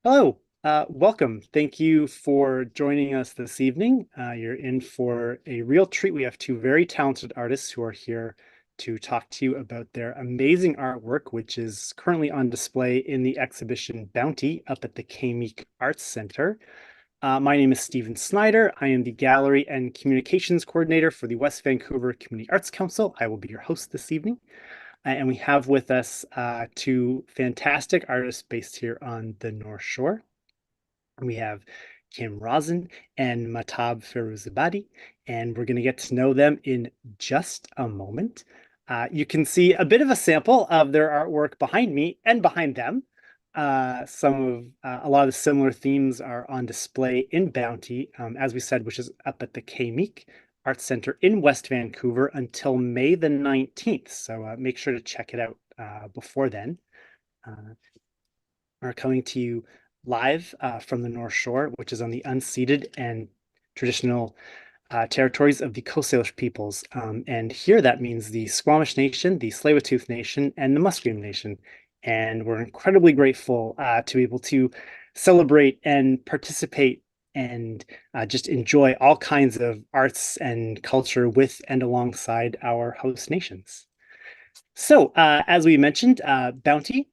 Hello, welcome. Thank you for joining us this evening. You're in for a real treat. We have two very talented artists who are here to talk to you about their amazing artwork, which is currently on display in the exhibition Bounty up at the Meek Arts Center. My name is Stephen Snyder. I am the Gallery and Communications Coordinator for the West Vancouver Community Arts Council. I will be your host this evening. And we have with us two fantastic artists based here on the North Shore. We have Kim Rosin and Mahtab Firouzabadi, and we're going to get to know them in just a moment. You can see a bit of a sample of their artwork behind me and behind them. A lot of the similar themes are on display in Bounty, as we said, which is up at the Meek Arts Center in West Vancouver until May the 19th. So make sure to check it out before then. We're coming to you live from the North Shore, which is on the unceded and traditional territories of the Coast Salish peoples. And here that means the Squamish Nation, the Tsleil-Waututh Nation, and the Musqueam Nation. And we're incredibly grateful to be able to celebrate and participate and just enjoy all kinds of arts and culture with and alongside our host nations. So, as we mentioned, Bounty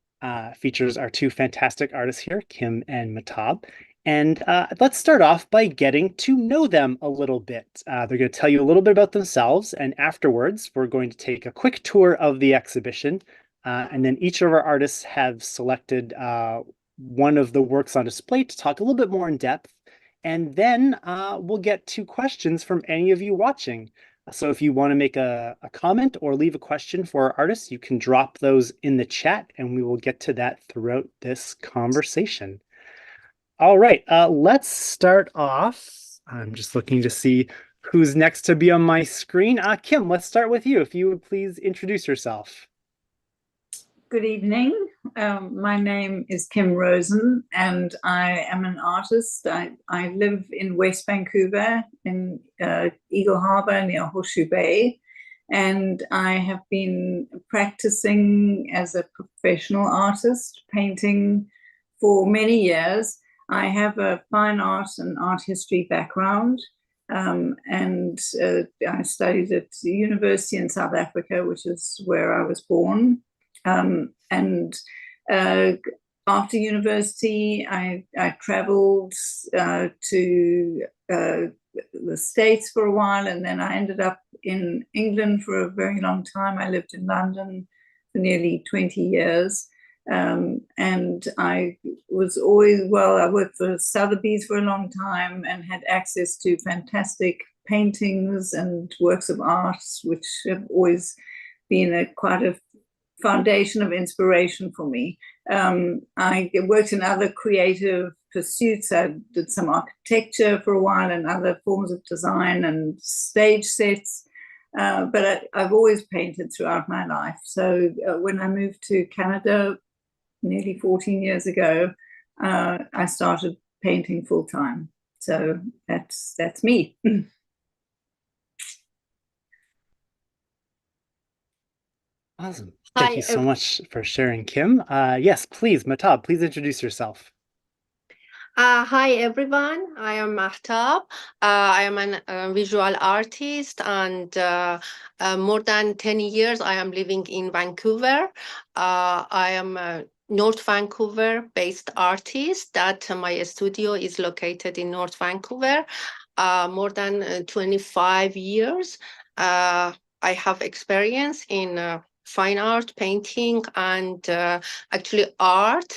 features our two fantastic artists here, Kim and Mahtab. And let's start off by getting to know them a little bit. They're going to tell you a little bit about themselves, and afterwards, we're going to take a quick tour of the exhibition. And then each of our artists have selected one of the works on display to talk a little bit more in depth. And then we'll get to questions from any of you watching. So if you want to make a comment or leave a question for our artists, you can drop those in the chat and we will get to that throughout this conversation. All right, let's start off. I'm just looking to see who's next to be on my screen. Kim, let's start with you. If you would please introduce yourself. Good evening. My name is Kim Rosin, and I am an artist. I live in West Vancouver in Eagle Harbour near Horseshoe Bay, and I have been practicing as a professional artist, painting for many years. I have a fine art and art history background, and I studied at the university in South Africa, which is where I was born. And after university, I traveled to the States for a while, and then I ended up in England for a very long time. I lived in London for nearly 20 years. And I was always, I worked for Sotheby's for a long time and had access to fantastic paintings and works of art, which have always been quite a foundation of inspiration for me. I worked in other creative pursuits. I did some architecture for a while and other forms of design and stage sets, but I've always painted throughout my life. So when I moved to Canada nearly 14 years ago, I started painting full time. So that's me. Awesome. Thank you so much for sharing, Kim. Yes, please, Mahtab, please introduce yourself. Hi, everyone. I am Mahtab. I am a visual artist, and more than 10 years I am living in Vancouver. I am a North Vancouver-based artist. That my studio is located in North Vancouver. More than 25 years. I have experience in fine art, painting, and actually art.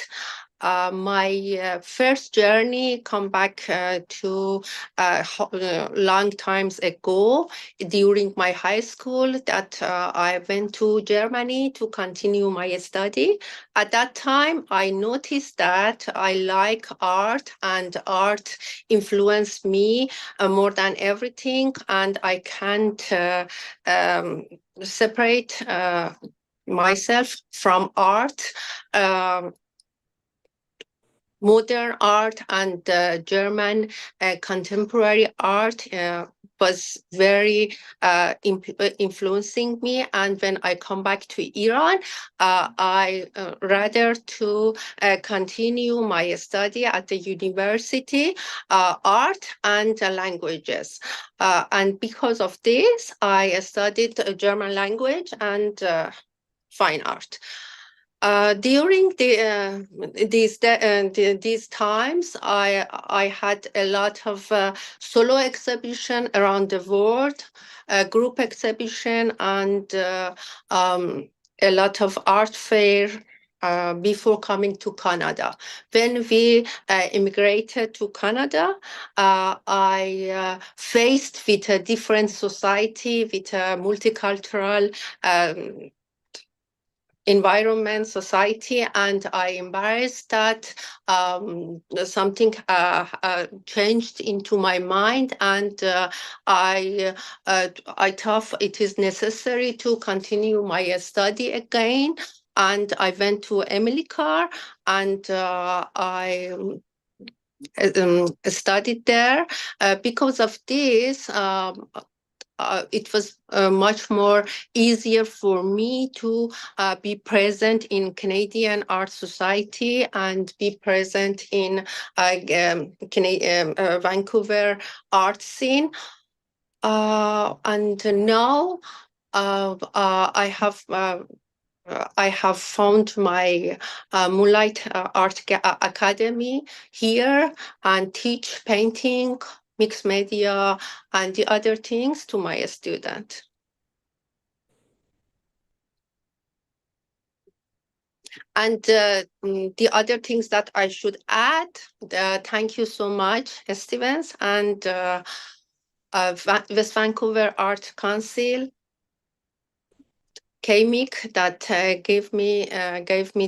My first journey come back to long times ago during my high school that I went to Germany to continue my study. At that time, I noticed that I like art and art influenced me more than everything, and I can't separate myself from art. Modern art and German contemporary art was very influencing me. And when I come back to Iran, I rather to continue my study at the university, art and languages. And because of this, I studied German language and fine art. During these times, I had a lot of solo exhibition around the world, group exhibition, and a lot of art fair. Before coming to Canada. When we immigrated to Canada, I faced with a different society, with a multicultural environment, society, and I embarrassed that something changed into my mind, and I thought it is necessary to continue my study again. And I went to Emily Carr, and I studied there. Because of this, it was much more easier for me to be present in Canadian Art Society and be present in Vancouver art scene. And now I have found my Moonlight Art Academy here and teach painting, mixed media, and the other things to my student. And the other things that I should add, thank you so much, Stevens, and West Vancouver Art Council, Meek, that gave me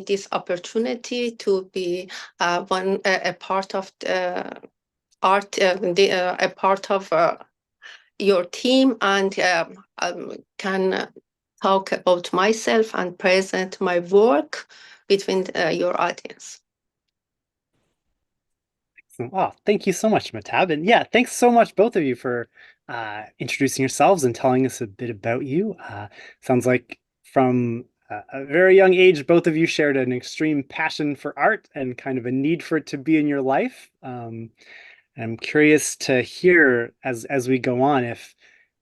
this opportunity to be a part of the art, a part of your team, and can talk about myself and present my work between your audience. Oh, thank you so much, Mahtab. And yeah, thanks so much, both of you, for introducing yourselves and telling us a bit about you. Sounds like from a very young age, both of you shared an extreme passion for art and kind of a need for it to be in your life. I'm curious to hear as we go on if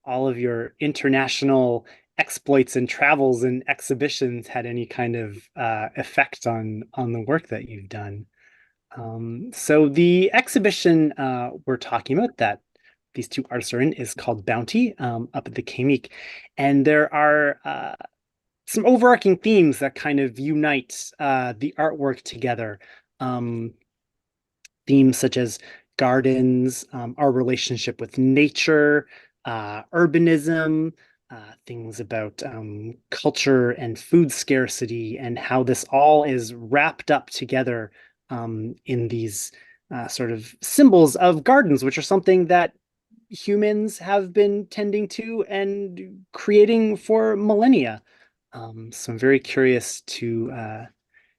all of your international exploits and travels and exhibitions had any kind of effect on the work that you've done. So the exhibition we're talking about that these two artists are in is called Bounty, up at the Meek, and there are some overarching themes that kind of unite the artwork together. Um, Themes such as gardens, our relationship with nature, urbanism, things about culture and food scarcity, and how this all is wrapped up together in these sort of symbols of gardens, which are something that humans have been tending to and creating for millennia. So I'm very curious to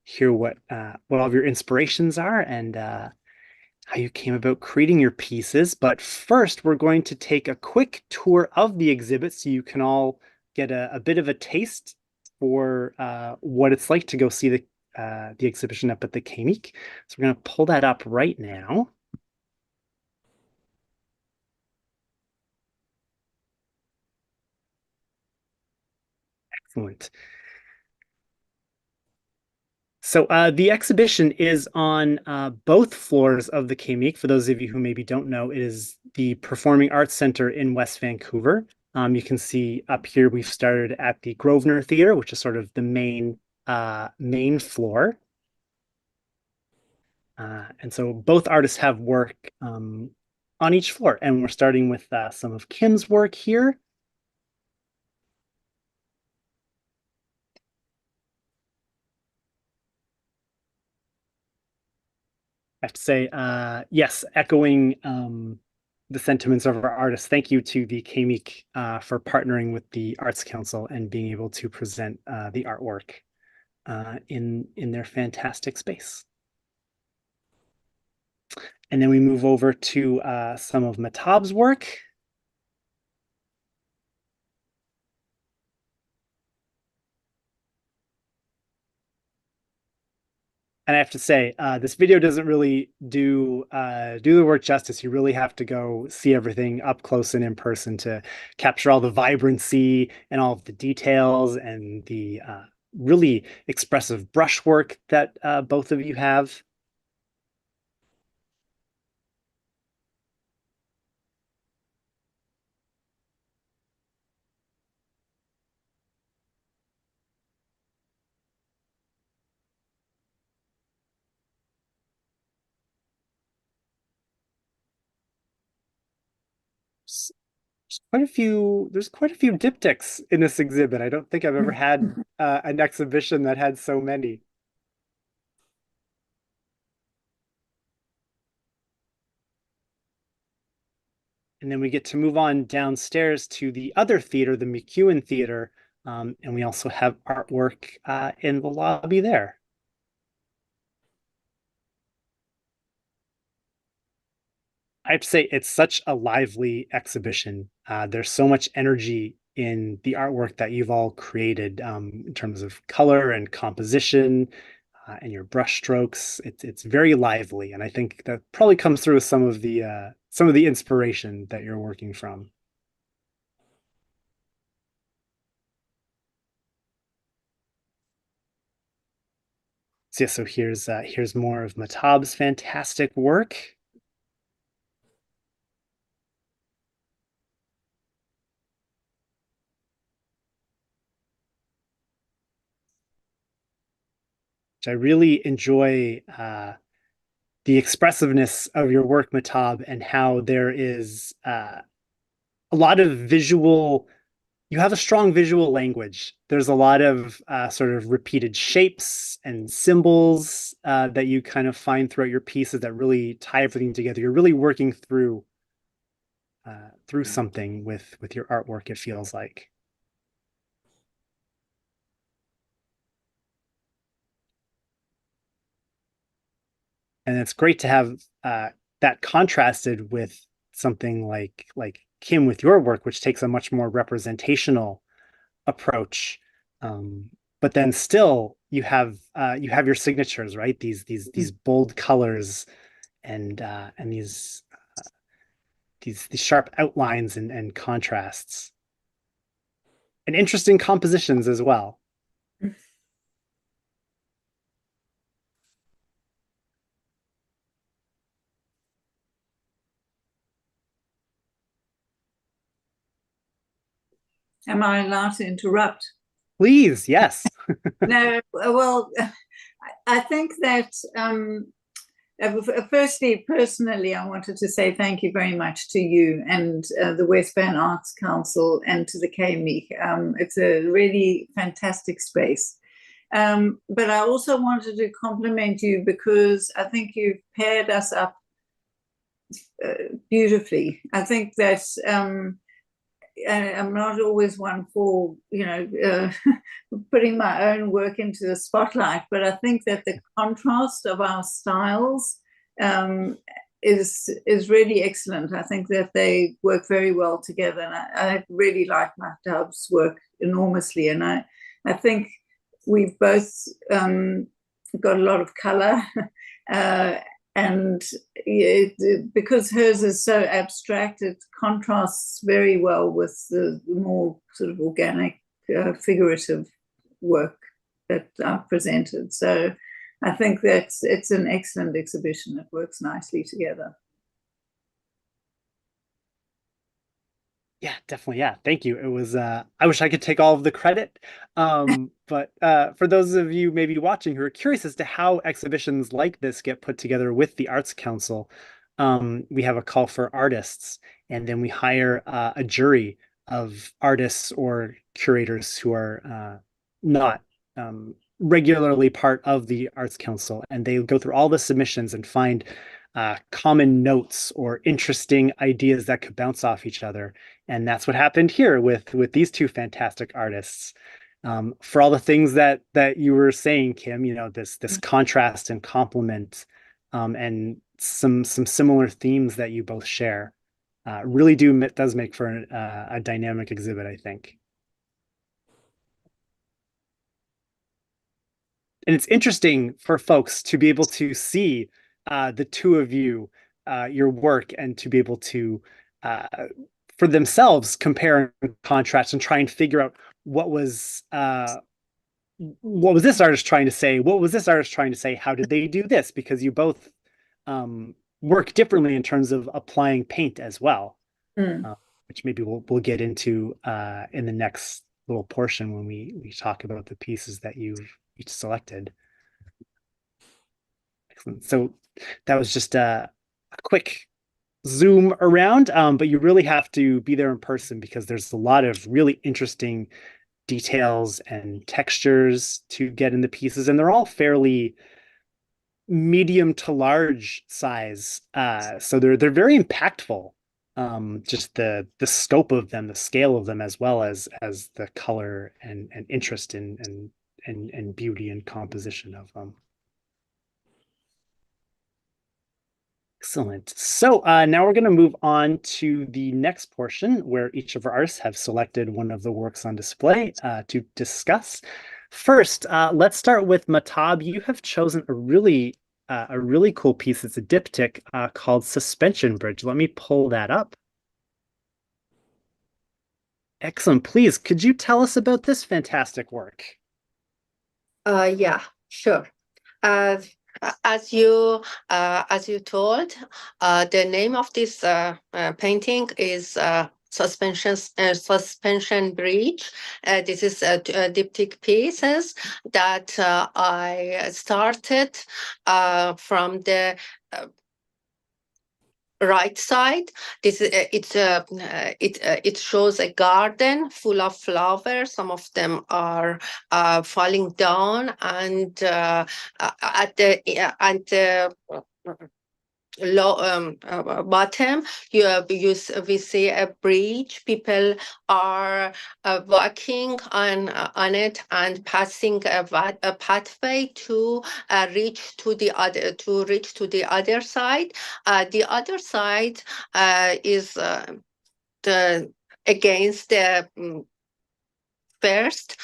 hear what all of your inspirations are and how you came about creating your pieces. But first, we're going to take a quick tour of the exhibit so you can all get a bit of a taste for what it's like to go see the exhibition up at the Meek. So we're going to pull that up right now. Excellent. So the exhibition is on both floors of the Meek. For those of you who maybe don't know, it is the Performing Arts Center in West Vancouver. You can see up here we've started at the Grosvenor Theatre, which is sort of the main floor. And so both artists have work on each floor, and we're starting with some of Kim's work here. I have to say, yes, echoing the sentiments of our artists. Thank you to the Meek for partnering with the Arts Council and being able to present the artwork in their fantastic space. And then we move over to some of Mahtab's work. And I have to say, this video doesn't really do the work justice. You really have to go see everything up close and in person to capture all the vibrancy and all of the details and the really expressive brushwork that both of you have. There's quite a few diptychs in this exhibit. I don't think I've ever had an exhibition that had so many. And then we get to move on downstairs to the other theater, the McEwen Theater, and we also have artwork in the lobby there. I have to say, it's such a lively exhibition. There's so much energy in the artwork that you've all created in terms of color and composition and your brush strokes. It's very lively, and I think that probably comes through with some of the inspiration that you're working from. So yeah, so here's more of Mahtab's fantastic work. Which I really enjoy the expressiveness of your work, Mahtab, and how there is a lot of visual. You have a strong visual language. There's a lot of sort of repeated shapes and symbols that you kind of find throughout your pieces that really tie everything together. You're really working through something with your artwork, it feels like. And it's great to have that contrasted with something like Kim with your work, which takes a much more representational approach. But then still you have your signatures, right? These bold colors and these sharp outlines and contrasts and interesting compositions as well. Am I allowed to interrupt? Please, yes. No, well, I think that firstly, personally, I wanted to say thank you very much to you and the West Ban Arts Council and to the Meek. It's a really fantastic space. But I also wanted to compliment you because I think you've paired us up beautifully. I think that I'm not always one for, putting my own work into the spotlight, but I think that the contrast of our styles is really excellent. I think that they work very well together, and I really like Mahtab's work enormously. And I think we've both got a lot of color. And because hers is so abstract, it contrasts very well with the more sort of organic, figurative work that I've presented. So I think that it's an excellent exhibition. It works nicely together. Yeah, definitely. Yeah, thank you. It was I wish I could take all of the credit. But for those of you maybe watching who are curious as to how exhibitions like this get put together with the Arts Council, we have a call for artists, and then we hire a jury of artists or curators who are not regularly part of the Arts Council, and they go through all the submissions and find common notes or interesting ideas that could bounce off each other. And that's what happened here with these two fantastic artists. For all the things that you were saying, Kim, this contrast and complement, and some similar themes that you both share, really does make for a dynamic exhibit, I think. And it's interesting for folks to be able to see the two of you, your work, and to be able to, for themselves, compare and contrast and try and figure out what was this artist trying to say? What was this artist trying to say? How did they do this? Because you both work differently in terms of applying paint as well, which maybe we'll get into in the next little portion when we talk about the pieces that you've each selected. Excellent. So that was just a quick zoom around, but you really have to be there in person because there's a lot of really interesting details and textures to get in the pieces, and they're all fairly medium to large size. So they're very impactful. Just the scope of them, the scale of them, as well as the color and interest and beauty and composition of them. Excellent. So now we're going to move on to the next portion where each of our artists have selected one of the works on display to discuss. First, let's start with Mahtab. You have chosen a really cool piece. It's a diptych called Suspension Bridge. Let me pull that up. Excellent. Please, could you tell us about this fantastic work? Yeah, sure. As you told, the name of this painting is Suspension Bridge. This is diptych pieces that I started from the right side. This it shows a garden full of flowers. Some of them are falling down, and at the bottom we see a bridge. People are walking on it and passing a pathway to reach to the other side. The other side is against the first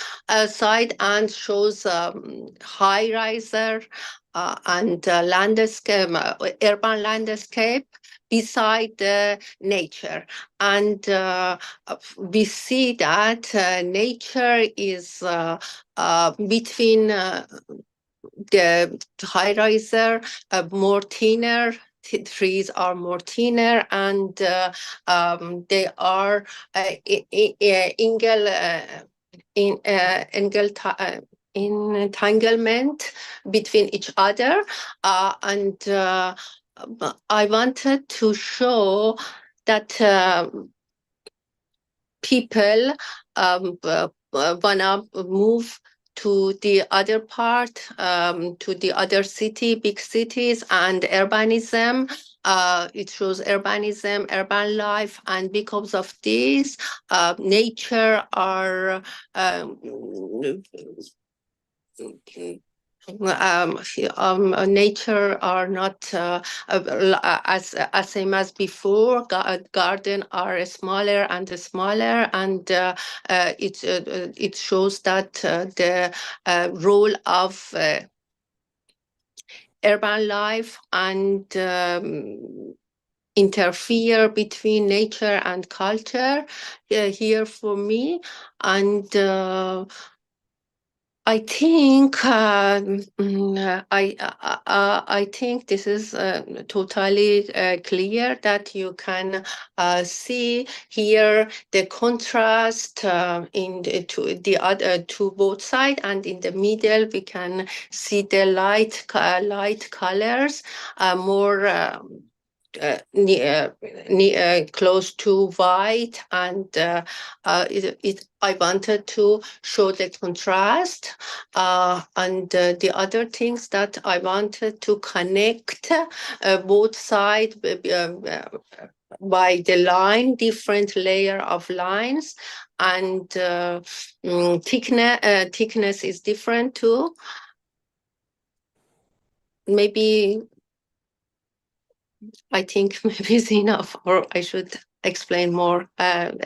side and shows high riser and landscape, urban landscape beside the nature. And we see that nature is between the high riser, more thinner. Trees are more thinner, and they are in entanglement between each other, and I wanted to show that people wanna move to the other part, to the other big cities, and urbanism. It shows urbanism, urban life, and because of this, nature are nature are not as same as before. Garden are smaller and smaller, and it shows that the role of urban life and interfere between nature and culture here for me. And I think I think this is totally clear that you can see here the contrast in the other to both sides, and in the middle we can see the light colors more. Close to white, and I wanted to show the contrast, and the other things that I wanted to connect both sides by the line, different layer of lines, and thickness is different too. Maybe I think maybe it's enough, or I should explain more.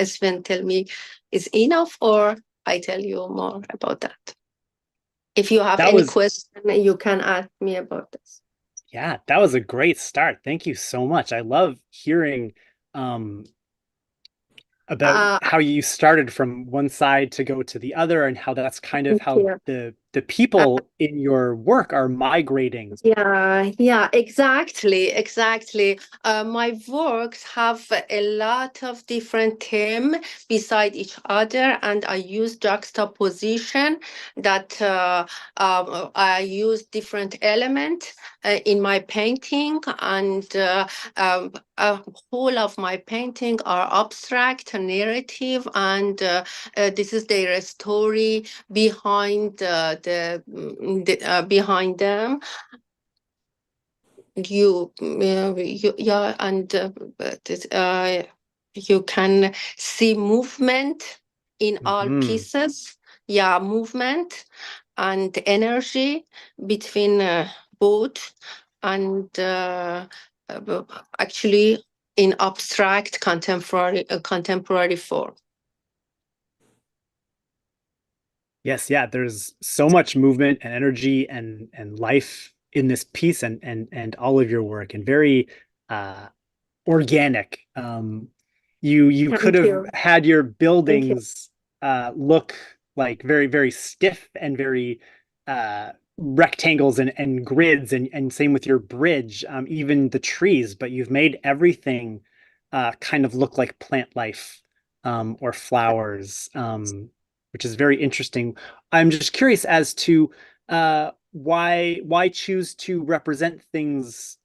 Sven, tell me, is enough, or I tell you more about that? If you have That any was, question, you can ask me about this. yeah, that was a great start. Thank you so much. I love hearing um, about Uh, how you started from one side to go to the other and how that's kind of Thank how you. the people in your work are migrating. Yeah, yeah, exactly, exactly. My works have a lot of different themes beside each other, and I use juxtaposition that I use different elements in my painting, and whole of my painting are abstract, narrative, and this is their story behind behind them. Yeah, and you can see movement in all Hmm. pieces. Yeah, movement and energy between both, and actually in abstract contemporary form. Yes, yeah, there's so much movement and energy and life in this piece and all of your work and very uh organic. You could Thank have you. had your Thank you. buildings look like very, very stiff and very rectangles and grids and same with your bridge, even the trees, but you've made everything kind of look like plant life or flowers, which is very interesting. I'm just curious as to why choose to represent things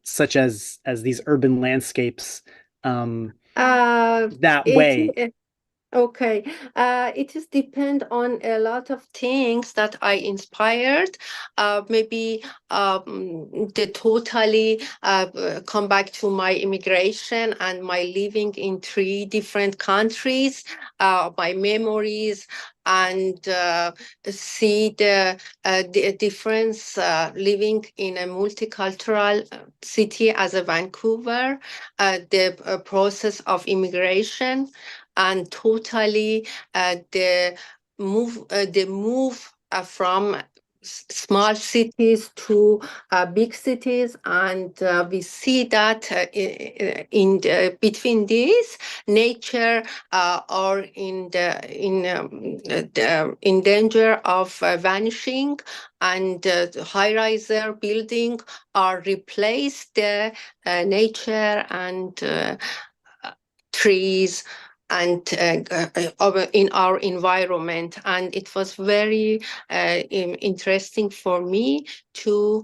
such as these urban landscapes Uh, that way? it Okay, it is depend on a lot of things that I inspired. Maybe the totally come back to my immigration and my living in three different countries, my memories, and see the difference living in a multicultural city as a Vancouver, the process of immigration and totally the move from small cities to big cities, and we see that between these nature are in danger of vanishing, and high riser building are replaced the nature and trees and in our environment. And it was very interesting for me to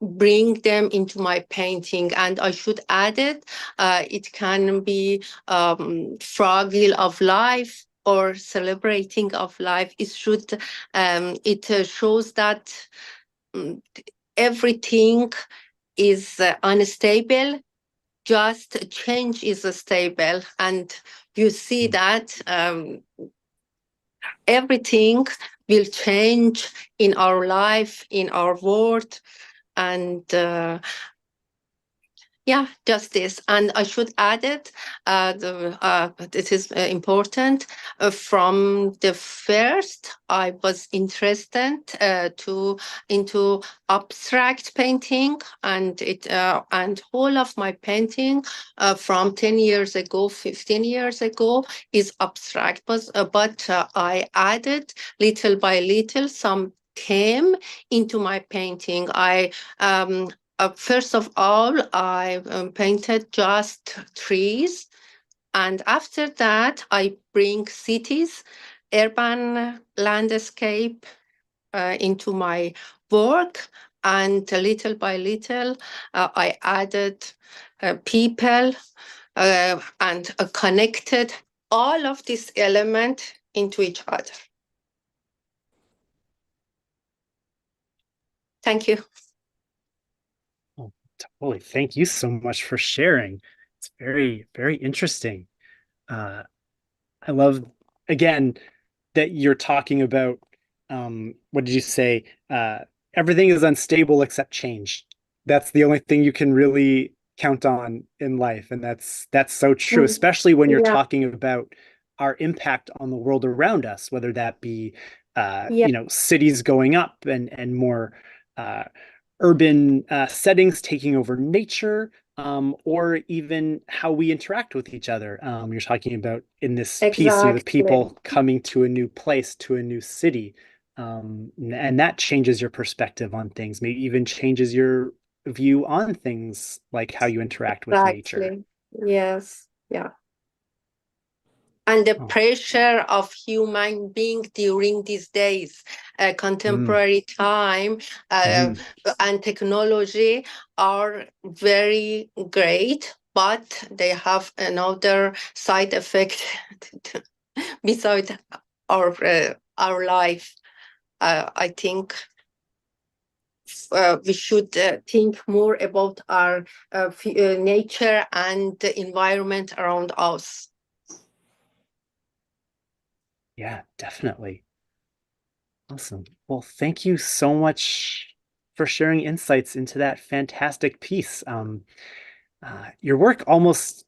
bring them into my painting. And I should add it, it can be fragile of life or celebrating of life. It shows that um, everything is unstable, just change is stable, and you see that everything will change in our life, in our world, and yeah, just this. And I should add it, it is important. From the first, I was interested into abstract painting, and and whole of my painting from 10 years ago, 15 years ago is abstract. But I added little by little some theme into my painting. First of all, I painted just trees, and after that, I bring cities, urban landscape into my work, and little by little, I added people and connected all of these elements into each other. Thank you. Oh, totally. Thank you so much for sharing. It's very, very interesting. Uh, I love, again, that you're talking about, what did you say? Everything is unstable except change. That's the only thing you can really count on in life. And that's so true, Mm, especially when you're yeah. talking about our impact on the world around us, whether that be Yeah, cities going up and more uh, urban settings taking over nature, or even how we interact with each other. You're talking about in this piece, the exactly. people coming to a new place, to a new city, and that changes your perspective on things, maybe even changes your view on things like how you interact with nature. Exactly. Yes. Yeah. And the Oh. pressure of human being during these days, Mm, contemporary time, mhm. and technology are very great, but they have another side effect beside our life. I think we should think more about our nature and the environment around us. Yeah, definitely. Awesome. Well, thank you so much for sharing insights into that fantastic piece. Your work almost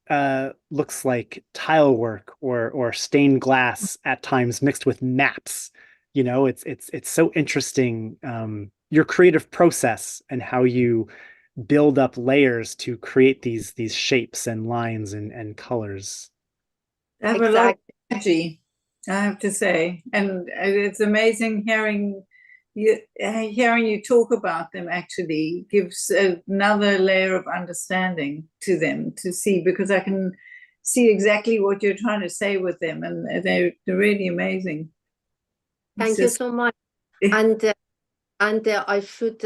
looks like tile work or stained glass at times mixed with maps. It's so interesting, your creative process and how you build up layers to create these shapes and lines and colors. I have a lot of Exactly. energy, I have to say, and it's amazing hearing you talk about them. Actually, gives another layer of understanding to them to see, because I can see exactly what you're trying to say with them, and they're really amazing. It's Thank you just so much. And I should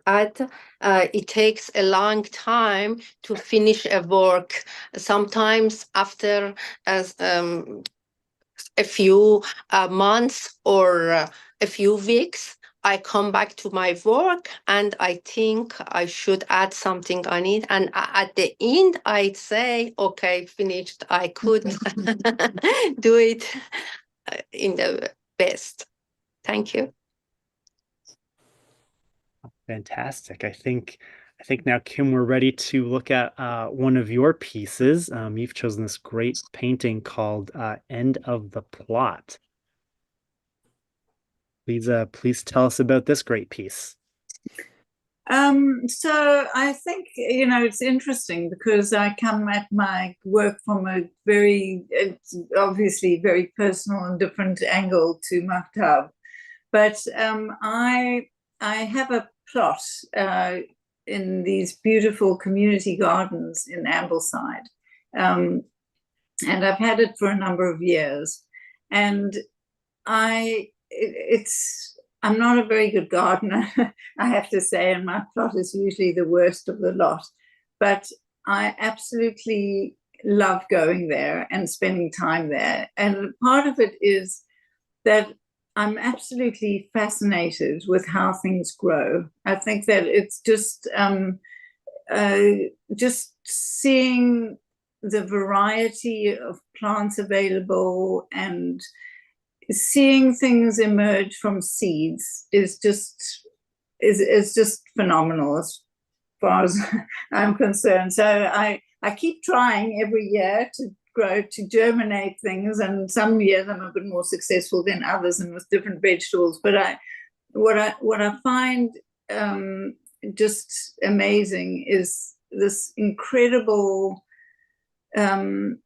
add, it takes a long time to finish a work. Sometimes after a few months or a few weeks, I come back to my work and I think I should add something on it. And at the end, I'd say, okay, finished. I could do it in the best. Thank you. Fantastic. I think now, Kim, we're ready to look at one of your pieces. You've chosen this great painting called "End of the Plot." Please tell us about this great piece. So I think, it's interesting because I come at my work from it's obviously very personal and different angle to Mahtab. But I have a plot in these beautiful community gardens in Ambleside, um, and I've had it for a number of years. And it's I'm not a very good gardener, I have to say, and my plot is usually the worst of the lot. But I absolutely love going there and spending time there. And part of it is that I'm absolutely fascinated with how things grow. I think that it's uh, just seeing the variety of plants available and seeing things emerge from seeds is just phenomenal as far as I'm concerned. So I keep trying every year to grow, to germinate things, and some years I'm a bit more successful than others and with different vegetables. But what I find just amazing is this incredible um,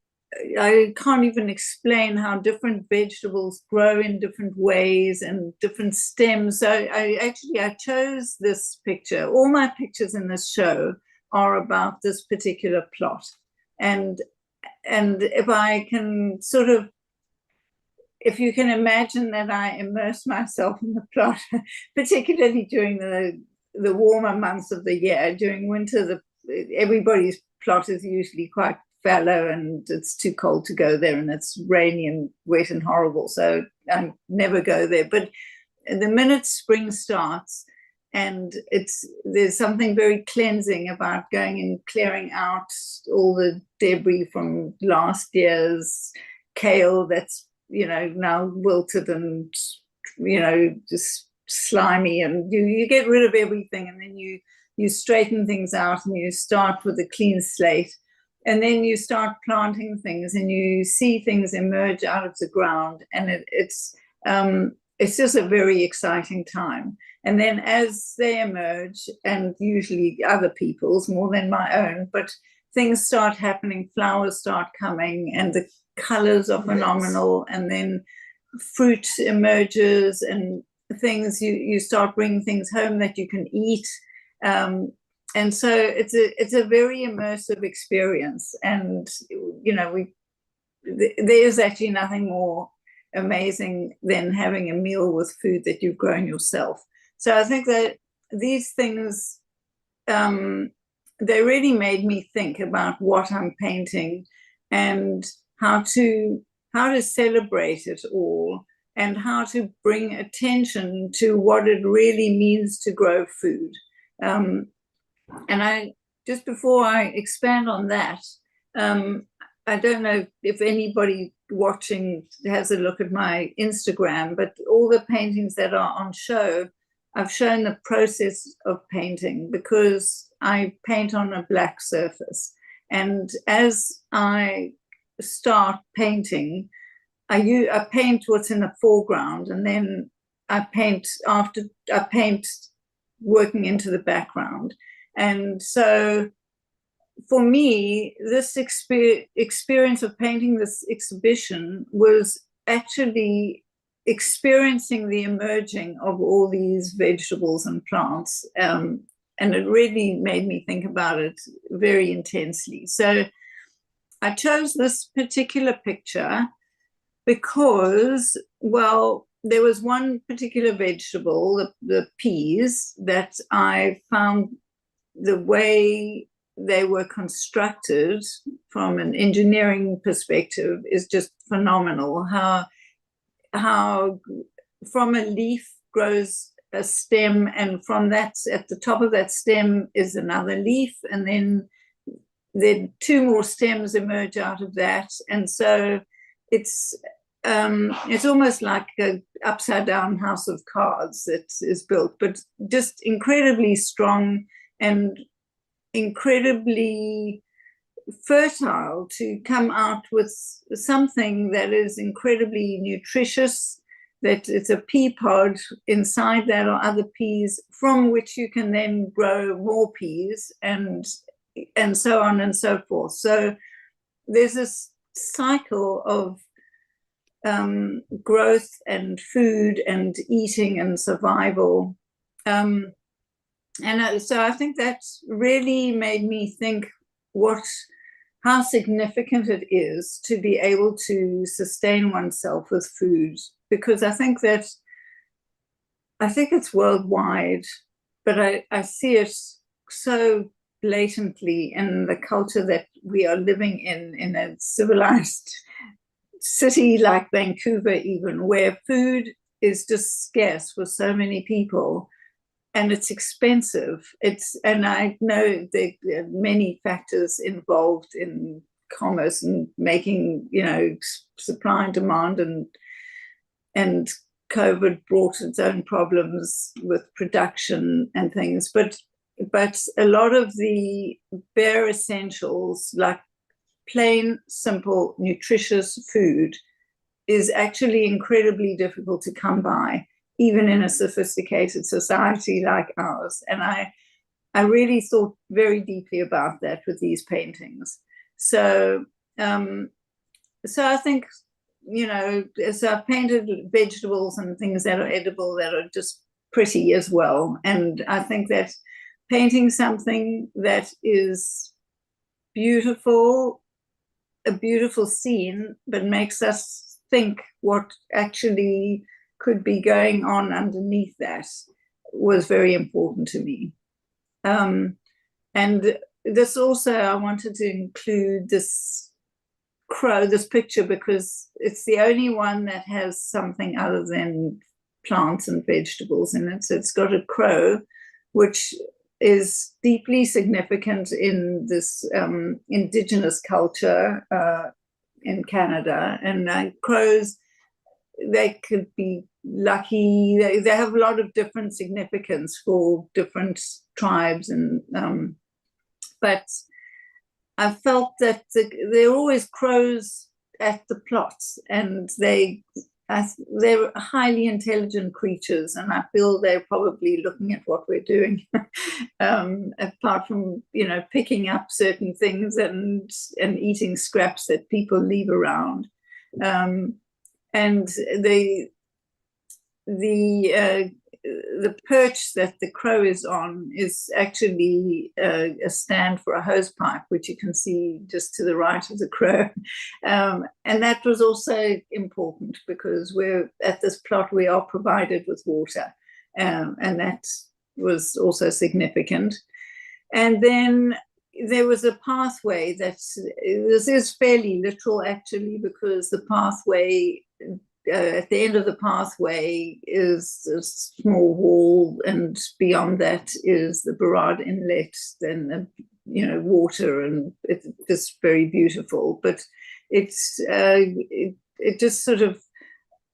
I can't even explain how different vegetables grow in different ways and different stems. So I chose this picture. All my pictures in this show are about this particular plot. And if I can if you can imagine that I immerse myself in the plot, particularly during the warmer months of the year. During winter, everybody's plot is usually quite fallow and it's too cold to go there, and it's rainy and wet and horrible. So I never go there. But the minute spring starts, and there's something very cleansing about going and clearing out all the debris from last year's kale that's now wilted and just slimy, and you get rid of everything, and then you straighten things out and you start with a clean slate, and then you start planting things and you see things emerge out of the ground, and it's just a very exciting time. And then as they emerge, and usually other people's more than my own, but things start happening, flowers start coming, and the colors are phenomenal. And then fruit emerges and things, you start bringing things home that you can eat. And so it's a very immersive experience. And, you know, there's actually nothing more amazing than having a meal with food that you've grown yourself. So I think that these things, they really made me think about what I'm painting and how to celebrate it all, and how to bring attention to what it really means to grow food. And I, just before I expand on that, I don't know if anybody watching has a look at my Instagram, but all the paintings that are on show, I've shown the process of painting, because I paint on a black surface. And as I start painting, I paint what's in the foreground, and then I paint working into the background. And so for me, this experience of painting this exhibition was actually experiencing the emerging of all these vegetables and plants. And it really made me think about it very intensely. So I chose this particular picture because, well, there was one particular vegetable, the peas, that I found the way they were constructed from an engineering perspective is just phenomenal. How from a leaf grows a stem, and from that, at the top of that stem is another leaf, and then two more stems emerge out of that. And so it's almost like an upside down house of cards that is built, but just incredibly strong and incredibly fertile to come out with something that is incredibly nutritious, that it's a pea pod. Inside that are other peas from which you can then grow more peas, and so on and so forth. So there's this cycle of growth and food and eating and survival. And so I think that really made me think how significant it is to be able to sustain oneself with food, because I think it's worldwide, but I see it so blatantly in the culture that we are living in a civilized city like Vancouver, even, where food is just scarce for so many people. And it's expensive. And I know there are many factors involved in commerce and making, supply and demand, and COVID brought its own problems with production and things. But a lot of the bare essentials, like plain, simple, nutritious food, is actually incredibly difficult to come by, even in a sophisticated society like ours. And I really thought very deeply about that with these paintings. So I think, so I've painted vegetables and things that are edible that are just pretty as well. And I think that painting something that is beautiful, a beautiful scene, but makes us think what actually could be going on underneath that, was very important to me. And this also, I wanted to include this picture, because it's the only one that has something other than plants and vegetables in it. So it's got a crow, which is deeply significant in this indigenous culture in Canada. And crows, they could be lucky. They have a lot of different significance for different tribes, and but I felt that there are always crows at the plots, and they're highly intelligent creatures, and I feel they're probably looking at what we're doing, apart from picking up certain things and eating scraps that people leave around, and the perch that the crow is on is actually a stand for a hose pipe, which you can see just to the right of the crow. And that was also important because we're at this plot, we are provided with water. And that was also significant. And then there was a pathway this is fairly literal actually, because the pathway at the end of the pathway is a small wall, and beyond that is the Barad Inlet, then the water, and it's just very beautiful. But it just sort of,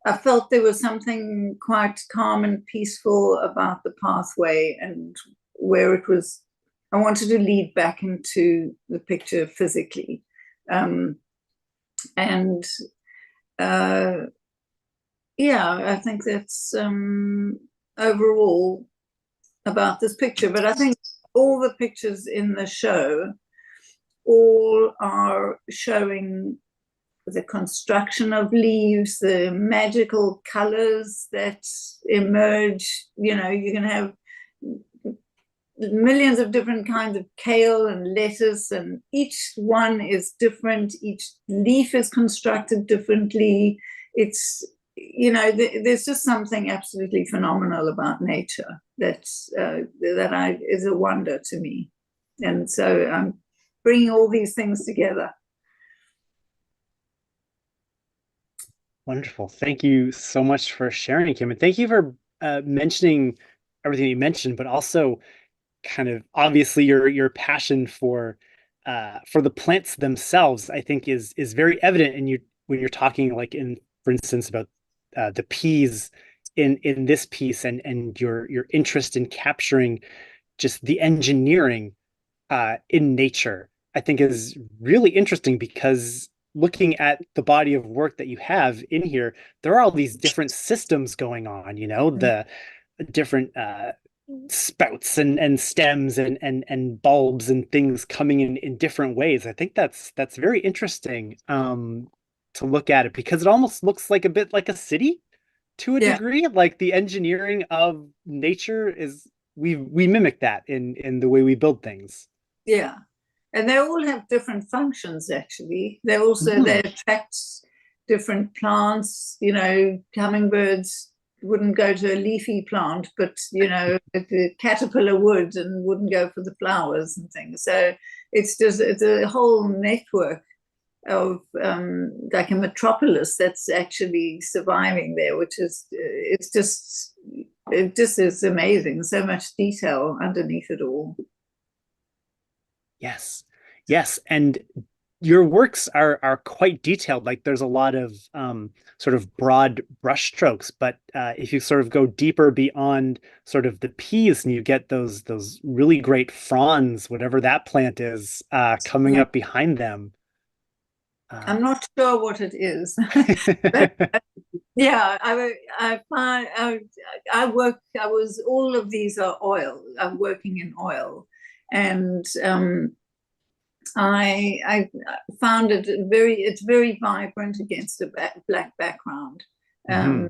I felt there was something quite calm and peaceful about the pathway, and where it was, I wanted to lead back into the picture physically, yeah, I think that's overall about this picture. But I think all the pictures in the show all are showing the construction of leaves, the magical colors that emerge. You can have millions of different kinds of kale and lettuce, and each one is different. Each leaf is constructed differently. It's there's just something absolutely phenomenal about nature that is a wonder to me, and so I'm bringing all these things together. Wonderful. Thank you so much for sharing, Kim, and thank you for mentioning everything you mentioned, but also kind of obviously your passion for the plants themselves, I think is very evident in you when you're talking, like, for instance, about the peas in this piece, and your interest in capturing just the engineering in nature, I think is really interesting, because looking at the body of work that you have in here, there are all these different systems going on, the different spouts and stems and bulbs and things coming in different ways. I think that's very interesting to look at it, because it almost looks like a bit like a city to a degree. Like the engineering of nature is, we mimic that in the way we build things. Yeah, and they all have different functions actually. They attract different plants. Hummingbirds wouldn't go to a leafy plant, but the caterpillar would, and wouldn't go for the flowers and things. So it's a whole network of like a metropolis that's actually surviving there, which is it just is amazing. So much detail underneath it all. Yes, and your works are quite detailed. Like there's a lot of sort of broad brushstrokes, but if you sort of go deeper beyond sort of the peas, and you get those really great fronds, whatever that plant is, coming up behind them. I'm not sure what it is, but yeah, all of these are oil. I'm working in oil, and I found it's very vibrant against a black background. I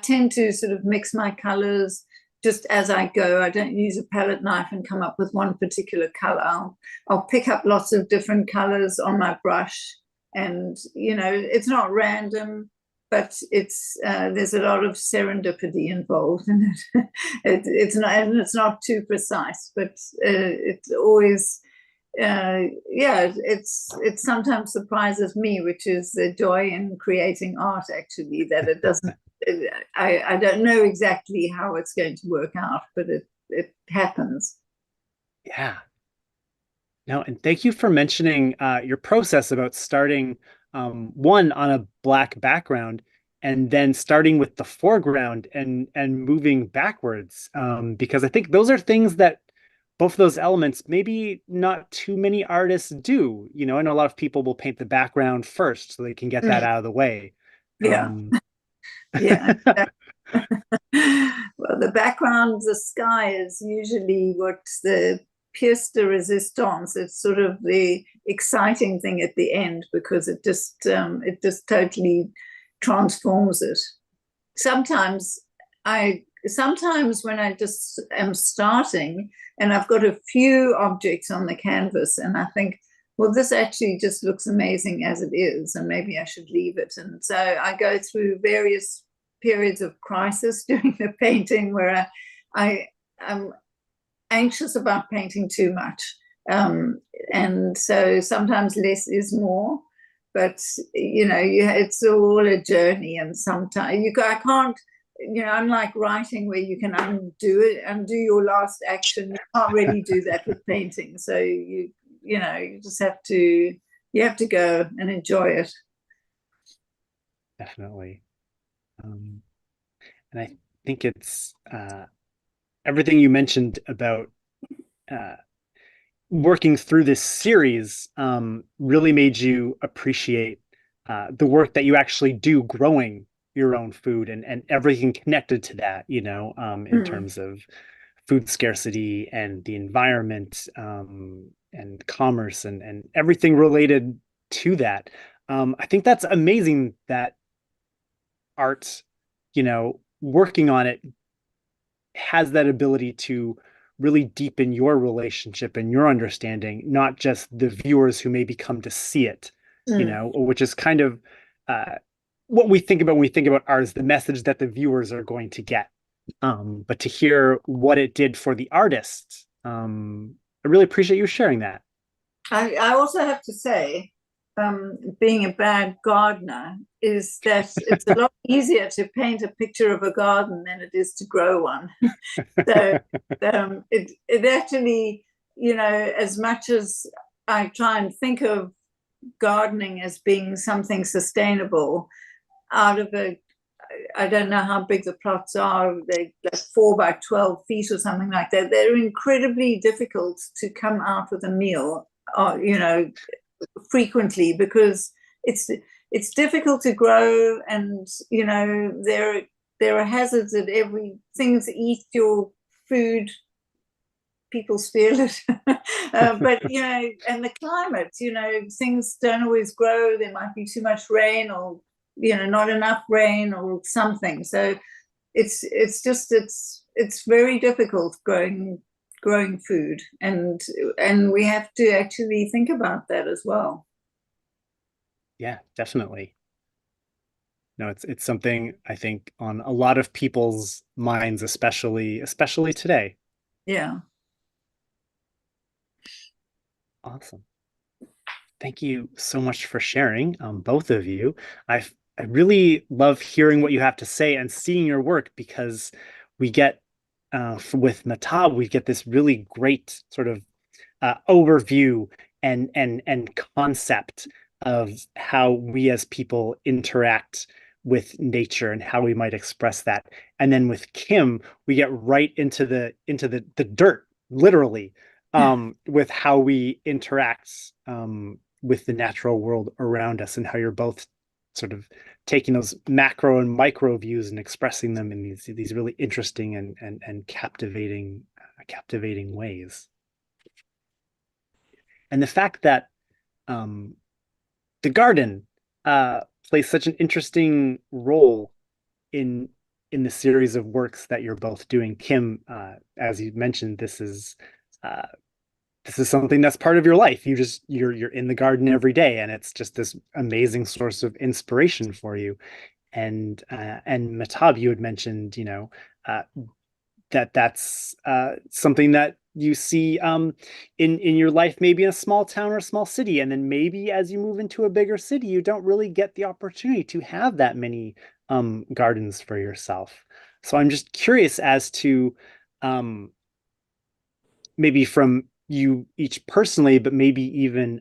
tend to sort of mix my colors just as I go. I don't use a palette knife and come up with one particular color. I'll pick up lots of different colors on my brush, and it's not random, but there's a lot of serendipity involved in it. It's not too precise, but it's always it sometimes surprises me, which is the joy in creating art, actually, that it doesn't I don't know exactly how it's going to work out, but it happens. Yeah. No, and thank you for mentioning your process about starting one on a black background, and then starting with the foreground and moving backwards, because I think those are things that both of those elements maybe not too many artists do. I know a lot of people will paint the background first so they can get that out of the way. Yeah, yeah. Well, the background, the sky is usually what's the pièce de résistance. It's sort of the exciting thing at the end because it just totally transforms it. Sometimes sometimes when I just am starting and I've got a few objects on the canvas and I think, well, this actually just looks amazing as it is, and maybe I should leave it. And so I go through various periods of crisis during the painting where I am anxious about painting too much. And so sometimes less is more, but it's all a journey, and sometimes I can't, unlike writing where you can undo your last action, you can't really do that with painting. So you just have to go and enjoy it. Definitely. And I think it's everything you mentioned about working through this series really made you appreciate the work that you actually do growing your own food and everything connected to that, in terms of food scarcity and the environment, and commerce and everything related to that. I think that's amazing that art, working on it has that ability to really deepen your relationship and your understanding, not just the viewers who maybe come to see it, which is kind of what we think about when we think about art, is the message that the viewers are going to get. But to hear what it did for the artist, I really appreciate you sharing that. I also have to say, being a bad gardener, is that it's a lot easier to paint a picture of a garden than it is to grow one. So it actually, as much as I try and think of gardening as being something sustainable, out of I don't know how big the plots are, they're like 4 by 12 feet or something like that. They're incredibly difficult to come out with a meal, frequently, because it's difficult to grow, and there are hazards at every things eat your food, people steal it. But and the climate, things don't always grow. There might be too much rain, or not enough rain, or something. So it's very difficult growing food, and we have to actually think about that as well. Yeah, definitely. No, it's something I think on a lot of people's minds, especially today. Yeah. Awesome. Thank you so much for sharing, both of you. I really love hearing what you have to say and seeing your work, because we get with Mahtab, we get this really great sort of overview and concept of how we as people interact with nature and how we might express that. And then with Kim, we get right into the dirt, literally, with how we interact with the natural world around us, and how you're both sort of taking those macro and micro views and expressing them in these really interesting and captivating ways. And the fact that the garden plays such an interesting role in the series of works that you're both doing. Kim, as you mentioned, uh, this is something that's part of your life. You're in the garden every day, and it's just this amazing source of inspiration for you. And Mahtab, you had mentioned, uh, that's something that you see in your life, maybe in a small town or a small city, and then maybe as you move into a bigger city, you don't really get the opportunity to have that many gardens for yourself. So I'm just curious as to um, maybe from you each personally, but maybe even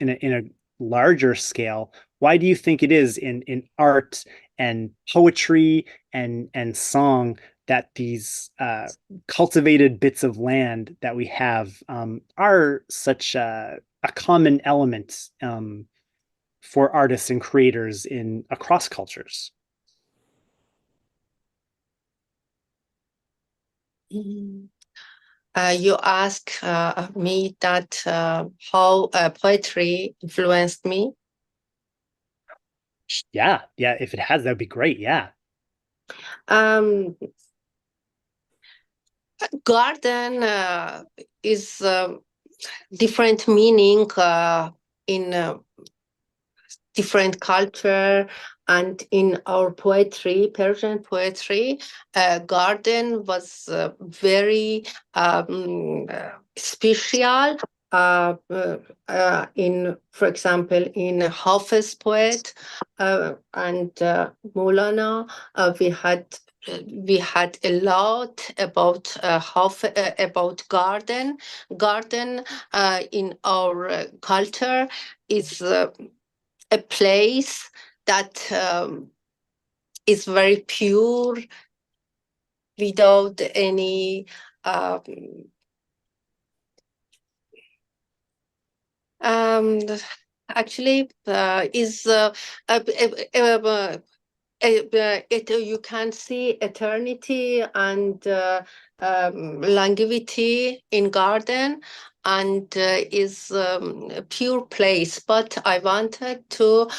in a larger scale, why do you think it is in art and poetry and song that these cultivated bits of land that we have are such a common element for artists and creators in across cultures? You ask me that how poetry influenced me. Yeah, yeah. If it has, that'd be great. Yeah. Um, Garden is different meaning in different culture, and in our poetry, Persian poetry, garden was very special. In, for example, in Hafiz poet and Maulana, we had a lot about about garden. Garden in our culture is a place that is very pure, without any um, um, actually is you can see eternity and longevity in garden, and is a pure place. But I wanted to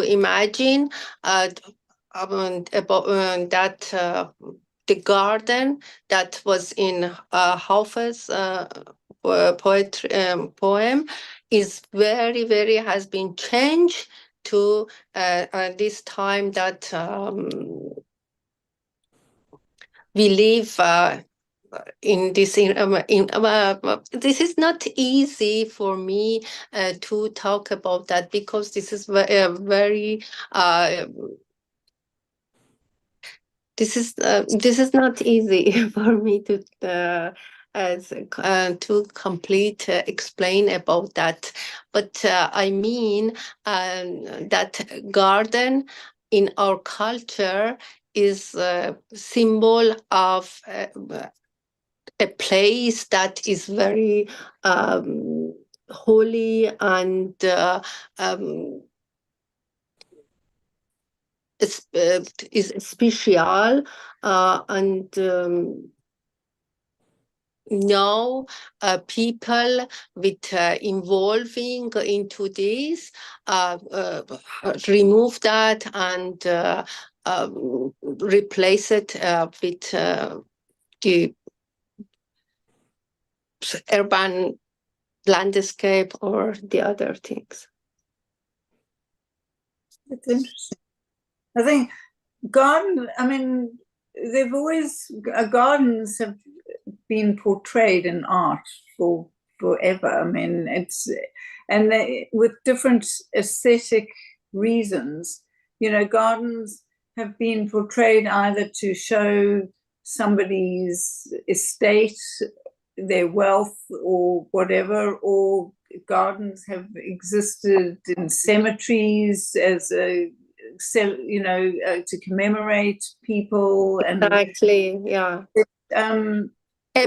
imagine about that the garden that was in Hafez poetry poem is very has been changed to this time that we live in this this is not easy for me to talk about that, because this is very this is not easy for me to complete explain about that. But I mean that garden in our culture is a symbol of a place that is very holy and is special, and now people with involving into this remove that and replace it with the urban landscape or the other things. It's interesting. I think gardens have been portrayed in art for forever. I mean, with different aesthetic reasons. You know, gardens have been portrayed either to show somebody's estate, their wealth, or whatever, or gardens have existed in cemeteries as a to commemorate people. And exactly, yeah, a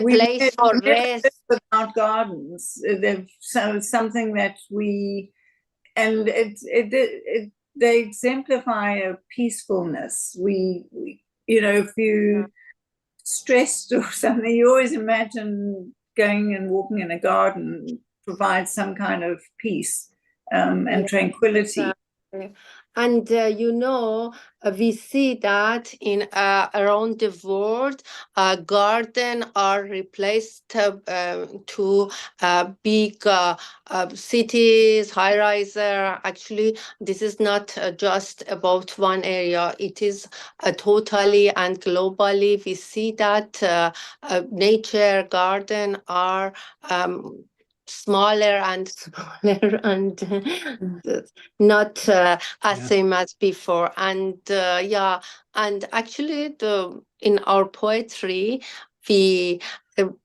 place for rest. About gardens, they've something that they exemplify a peacefulness. We if you stressed or something, you always imagine going and walking in a garden provides some kind of peace and tranquility. And we see that in around the world, garden are replaced to big cities, high riser. Actually, this is not just about one area. It is totally and globally. We see that nature garden are smaller and smaller and not as same as before. And and actually in our poetry we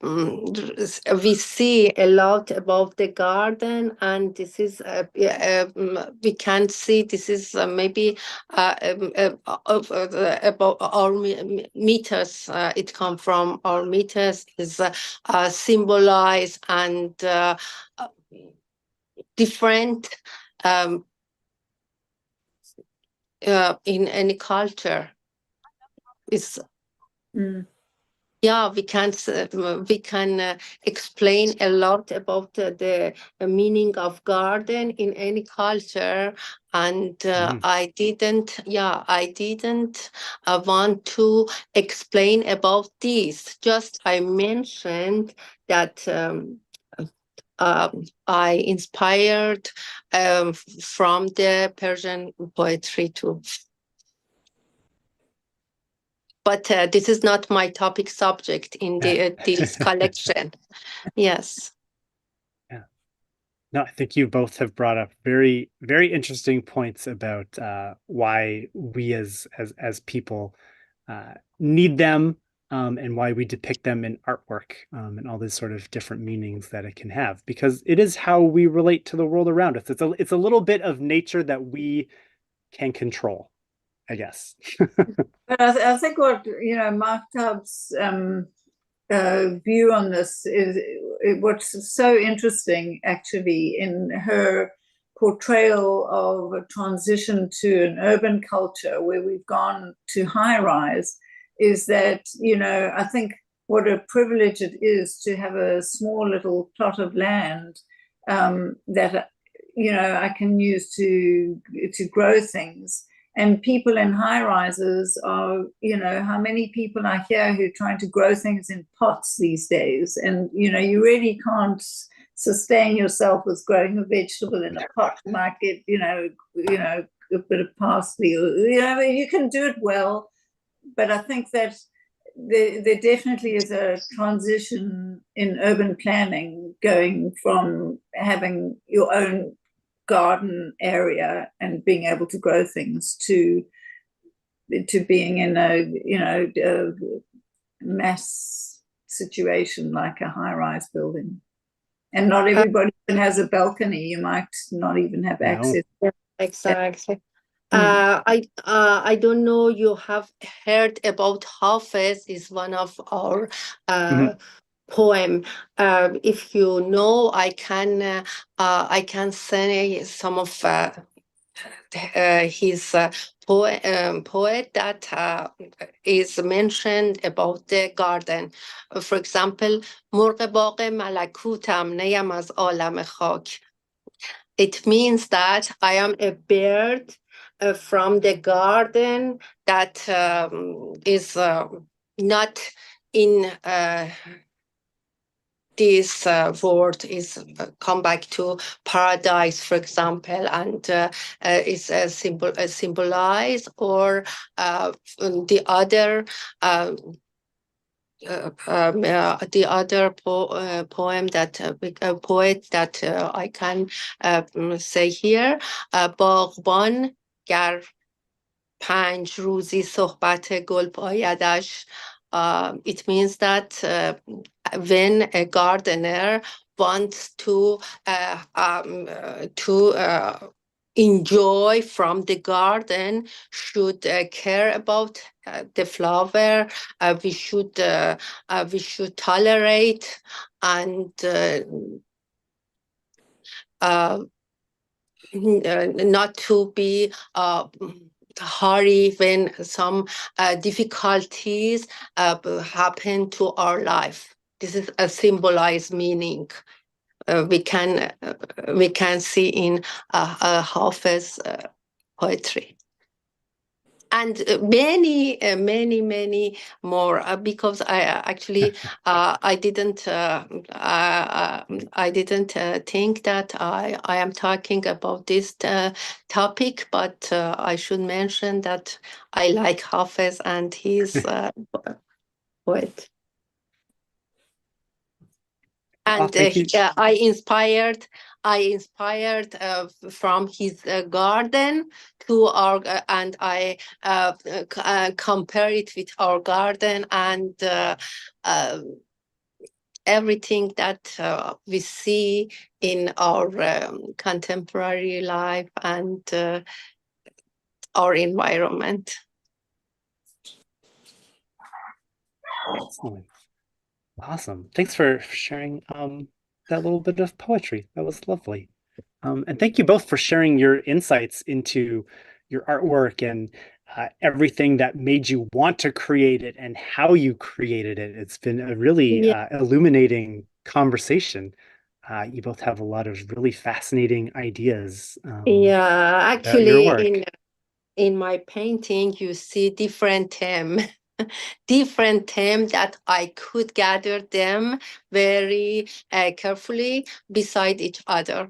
we see a lot about the garden, and this is we can see this is maybe about our meters. It come from our meters is symbolize and different um, in any culture. It's yeah, we can explain a lot about the meaning of garden in any culture, and I didn't want to explain about this. Just I mentioned that I inspired from the Persian poetry too. But this is not my topic subject in this collection. Yes. Yeah. No, I think you both have brought up very, very interesting points about why we as people need them, and why we depict them in artwork, and all these sort of different meanings that it can have, because it is how we relate to the world around us. It's a little bit of nature that we can control, I guess. But I think what Mahtab's view on this is what's so interesting, actually, in her portrayal of a transition to an urban culture where we've gone to high rise, is that I think what a privilege it is to have a small little plot of land that I can use to grow things. And people in high rises are, how many people are here who are trying to grow things in pots these days? And, you really can't sustain yourself with growing a vegetable in a pot. You might get, a bit of parsley. You can do it well, but I think that there definitely is a transition in urban planning, going from having your own garden area and being able to grow things to being in a mass situation like a high-rise building. And not everybody has a balcony. You might not even have access. No. Exactly. I don't know, you have heard about Hafiz, is one of our poem. If you know, I can say some of his poet that is mentioned about the garden. For example, مرغ باغ ملکوتم نیم از عالم خاک. It means that I am a bird from the garden that is not in this word, is come back to paradise, for example, and is symbolized, or the other poem that poet that I can say here, باغبان گر 5 روزی صحبت گل بایدش. It means that when a gardener wants to enjoy from the garden, should care about the flower. We should tolerate and not to be hurry when some difficulties happen to our life. This is a symbolized meaning we can see in Hafez poetry. And many more, because I actually I didn't think that I am talking about this topic, but I should mention that I like Hafez and his poet. And I inspired from his garden to our, and I compare it with our garden, and everything that we see in our contemporary life and our environment. Excellent. Awesome. Thanks for sharing that little bit of poetry. That was lovely. And thank you both for sharing your insights into your artwork and everything that made you want to create it and how you created it. It's been a really Yeah, illuminating conversation. You both have a lot of really fascinating ideas yeah. about your Actually, work. in my painting, you see different different theme that I could gather them very carefully beside each other.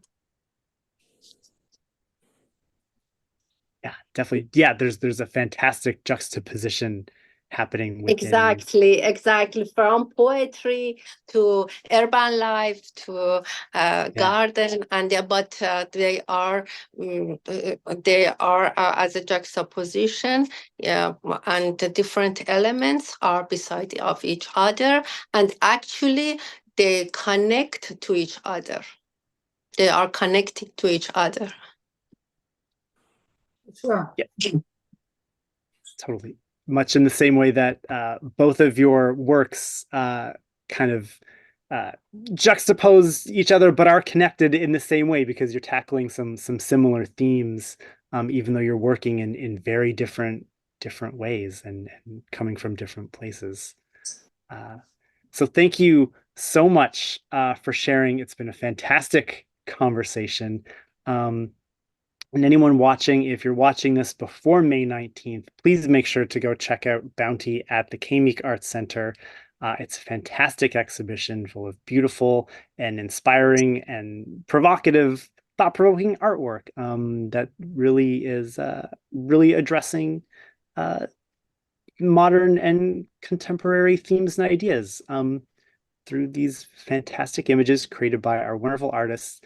Yeah, definitely. Yeah, there's a fantastic juxtaposition happening within. Exactly, exactly. From poetry to urban life to Yeah, garden, and but they are as a juxtaposition, yeah, and the different elements are beside of each other, and actually they connect to each other. They are connected to each other. Sure. yeah, totally. Much in the same way that both of your works kind of uh, juxtapose each other, but are connected in the same way because you're tackling some similar themes, even though you're working in very different ways and coming from different places. Uh, so thank you so much for sharing. It's been a fantastic conversation. Um, and anyone watching, if you're watching this before May 19th, please make sure to go check out Bounty at the Meek Arts Center. It's a fantastic exhibition full of beautiful and inspiring and provocative, thought-provoking artwork that really is really addressing uh, modern and contemporary themes and ideas through these fantastic images created by our wonderful artists,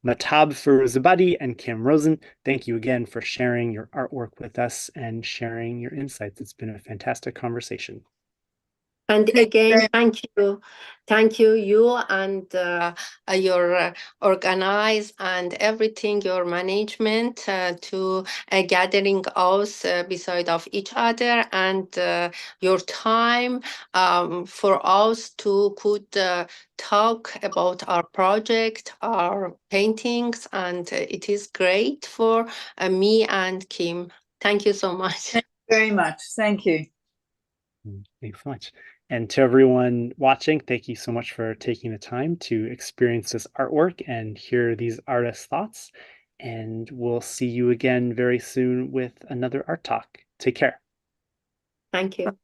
Mahtab Firouzabadi and Kim Rosin. Thank you again for sharing your artwork with us and sharing your insights. It's been a fantastic conversation. And again, thank you, you and your organize and everything, your management to gathering us beside of each other and your time for us to could talk about our project, our paintings, and it is great for me and Kim. Thank you so much. Thank you very much. Thank you. Thanks so much. And to everyone watching, thank you so much for taking the time to experience this artwork and hear these artists' thoughts. And we'll see you again very soon with another art talk. Take care. Thank you.